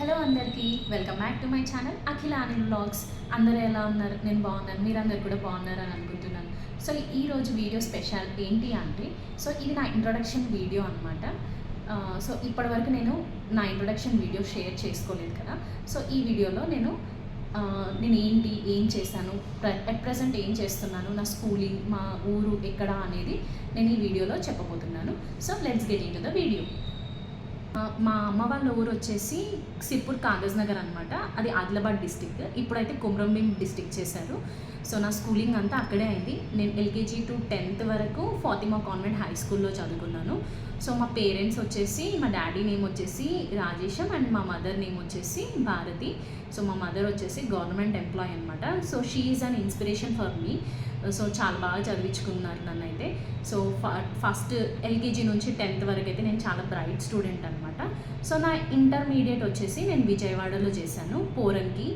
Hello అందరికీ welcome back to my channel Akhila Anand vlogs. అందరూ ఎలా ఉన్నారు? నేను బాగున్నాను, మీరందరూ కూడా బాగున్నారని అనుకుంటున్నాను. సో ఈరోజు వీడియో స్పెషల్ ఏంటి అంటే, సో ఇది నా ఇంట్రొడక్షన్ వీడియో అనమాట. సో ఇప్పటివరకు నేను నా ఇంట్రొడక్షన్ వీడియో షేర్ చేసుకోలేదు కదా. సో ఈ వీడియోలో నేను ఏంటి, ఏం చేశాను, అట్ ప్రజెంట్ ఏం చేస్తున్నాను, నా స్కూలింగ్, మా ఊరు ఎక్కడ అనేది నేను ఈ వీడియోలో చెప్పబోతున్నాను. So let's get in to the video. మా అమ్మ వాళ్ళ ఊరు వచ్చేసి సిర్పూర్ కాగజ్ నగర్ అనమాట. అది ఆదిలాబాద్ డిస్టిక్. ఇప్పుడైతే కొమరంభీం డిస్టిక్ చేశారు. సో నా స్కూలింగ్ అంతా అక్కడే అయింది. నేను ఎల్కేజీ టు 10th వరకు ఫాతిమా కాన్వెంట్ హై స్కూల్లో చదువుకున్నాను. సో మా పేరెంట్స్ వచ్చేసి, మా డాడీ నేమ్ వచ్చేసి రాజేశం అండ్ మా మదర్ నేమ్ వచ్చేసి భారతి. సో మా మదర్ వచ్చేసి గవర్నమెంట్ ఎంప్లాయీ అనమాట. So she is an inspiration for me. So చాలా బాగా చదివించుకున్నారు నన్ను అయితే. సో ఫస్ట్ ఎల్కేజీ నుంచి 10th వరకు అయితే నేను చాలా బ్రైట్ స్టూడెంట్ అనమాట. సో నా ఇంటర్మీడియట్ వచ్చేసి నేను విజయవాడలో చేశాను, పోరన్కి.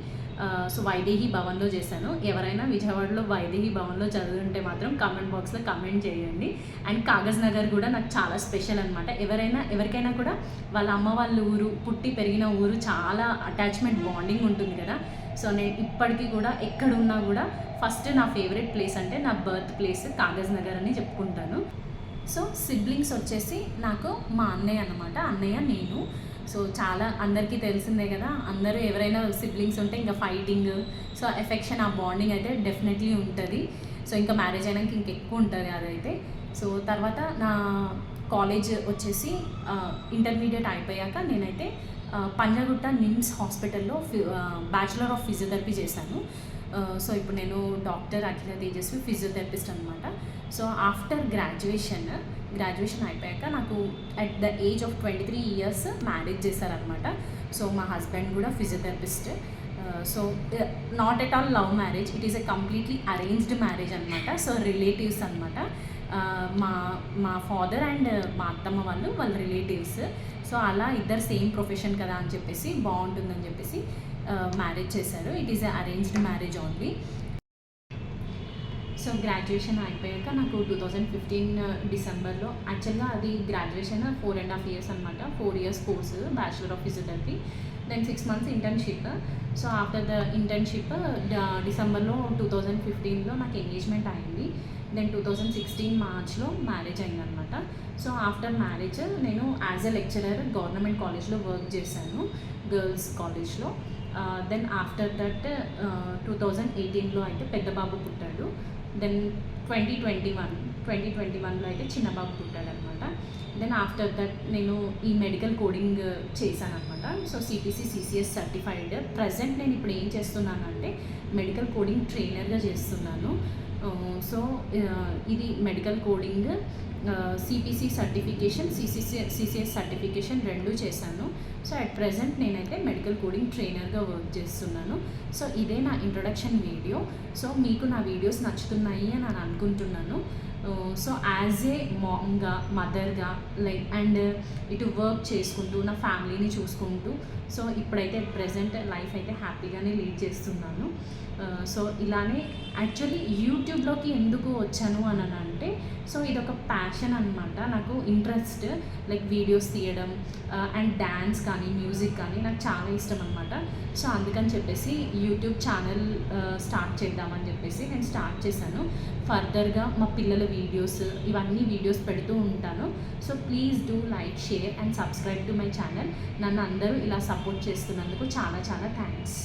సో వైదేహి భవన్లో చేశాను. ఎవరైనా విజయవాడలో వైదేహి భవన్లో చదువుంటే మాత్రం కామెంట్ బాక్స్లో కమెంట్ చేయండి. అండ్ కాగజ్ నగర్ కూడా నాకు చాలా స్పెషల్ అనమాట. ఎవరికైనా కూడా వాళ్ళ అమ్మ వాళ్ళ ఊరు, పుట్టి పెరిగిన ఊరు చాలా అటాచ్మెంట్, బాండింగ్ ఉంటుంది కదా. సో నేను ఇప్పటికీ కూడా ఎక్కడున్నా కూడా ఫస్ట్ నా ఫేవరెట్ ప్లేస్ అంటే నా బర్త్ ప్లేస్ కాగజ్ నగర్ అని చెప్పుకుంటాను. సో సిబ్లింగ్స్ వచ్చేసి నాకు మా అన్నయ్య అన్నమాట. అన్నయ్య, నేను. సో చాలా అందరికీ తెలిసిందే కదా, అందరూ ఎవరైనా సిబ్లింగ్స్ ఉంటే ఇంకా ఫైటింగ్, సో ఎఫెక్షన్, ఆ బాండింగ్ అయితే డెఫినెట్లీ ఉంటుంది. సో ఇంకా మ్యారేజ్ అయినాక ఇంకెక్కువ ఉంటుంది అదైతే. సో తర్వాత నా కాలేజ్ వచ్చేసి ఇంటర్మీడియట్ అయిపోయాక నేనైతే పంజాగుట్ట నిమ్స్ హాస్పిటల్లో బ్యాచులర్ ఆఫ్ ఫిజియోథెరపీ చేశాను. సో ఇప్పుడు నేను డాక్టర్ అఖిల తేజస్వి, ఫిజియోథెరపిస్ట్ అనమాట. సో ఆఫ్టర్ గ్రాడ్యుయేషన్ అయిపోయాక నాకు at the age of 23 years marriage చేశారనమాట. సో మా హస్బెండ్ కూడా physiotherapist. So not at all love marriage, it is a completely arranged marriage అనమాట. సో రిలేటివ్స్ అనమాట. మా ఫాదర్ అండ్ మా అత్తమ్మ వాళ్ళ రిలేటివ్స్. సో అలా ఇద్దరు సేమ్ ప్రొఫెషన్ కదా అని చెప్పేసి బాగుంటుందని చెప్పేసి మ్యారేజ్ చేశారు. It is a arranged marriage only. So graduation అయిపోయాక నాకు 2015 డిసెంబర్లో, యాక్చువల్గా అది గ్రాడ్యుయేషన్ 4.5 years అనమాట. 4 years course, bachelor of physiotherapy, then 6 months internship. So after the internship డిసెంబర్లో 2015లో నాకు ఎంగేజ్మెంట్ అయింది. దెన్ 2016 మార్చ్లో మ్యారేజ్ అయిందనమాట. సో ఆఫ్టర్ మ్యారేజ్ నేను యాజ్ ఎ లెక్చరర్ గవర్నమెంట్ కాలేజ్లో వర్క్ చేశాను, గర్ల్స్ కాలేజ్లో. దెన్ ఆఫ్టర్ దట్ 2018లో అయితే పెద్ద బాబు పుట్టాడు. దెన్ 2021లో అయితే చిన్న బాబు పుట్టాడు అనమాట. దెన్ ఆఫ్టర్ దట్ నేను ఈ మెడికల్ కోడింగ్ చేశాను అనమాట. So CPC CCS certified. Present నేను ఇప్పుడు ఏం చేస్తున్నానంటే మెడికల్ కోడింగ్ ట్రైనర్గా చేస్తున్నాను. సో ఇది medical coding, CPC certification, CCS certification 2 చేశాను. సో అట్ ప్రజెంట్ నేనైతే మెడికల్ కోడింగ్ ట్రైనర్గా వర్క్ చేస్తున్నాను. సో ఇదే నా ఇంట్రొడక్షన్ వీడియో. సో మీకు నా వీడియోస్ నచ్చుతున్నాయి అని నేను అనుకుంటున్నాను. సో యాజ్ ఏ మామ్గా, మదర్గా, లైక్ అండ్ ఇటు వర్క్ చేసుకుంటూ నా ఫ్యామిలీని చూసుకుంటూ, సో ఇప్పుడైతే ప్రజెంట్ లైఫ్ అయితే హ్యాపీగానే లీడ్ చేస్తున్నాను. సో ఇలానే యాక్చువల్లీ యూట్యూబ్లోకి ఎందుకు వచ్చాను అని అంటే, సో ఇదొక ప్యాషన్ అనమాట. నాకు ఇంట్రెస్ట్, లైక్ వీడియోస్ తీయడం అండ్ డ్యాన్స్ కానీ మ్యూజిక్ కానీ నాకు చాలా ఇష్టం అనమాట. సో అందుకని చెప్పేసి యూట్యూబ్ ఛానల్ స్టార్ట్ చేద్దామని చెప్పేసి నేను స్టార్ట్ చేశాను. ఫర్దర్గా మా పిల్లల వీడియోస్, ఇవన్నీ వీడియోస్ పెడుతూ ఉంటాను. So please do like, share and subscribe to my channel. నన్ను అందరూ ఇలా సపోర్ట్ చేస్తున్నందుకు చాలా చాలా థ్యాంక్స్.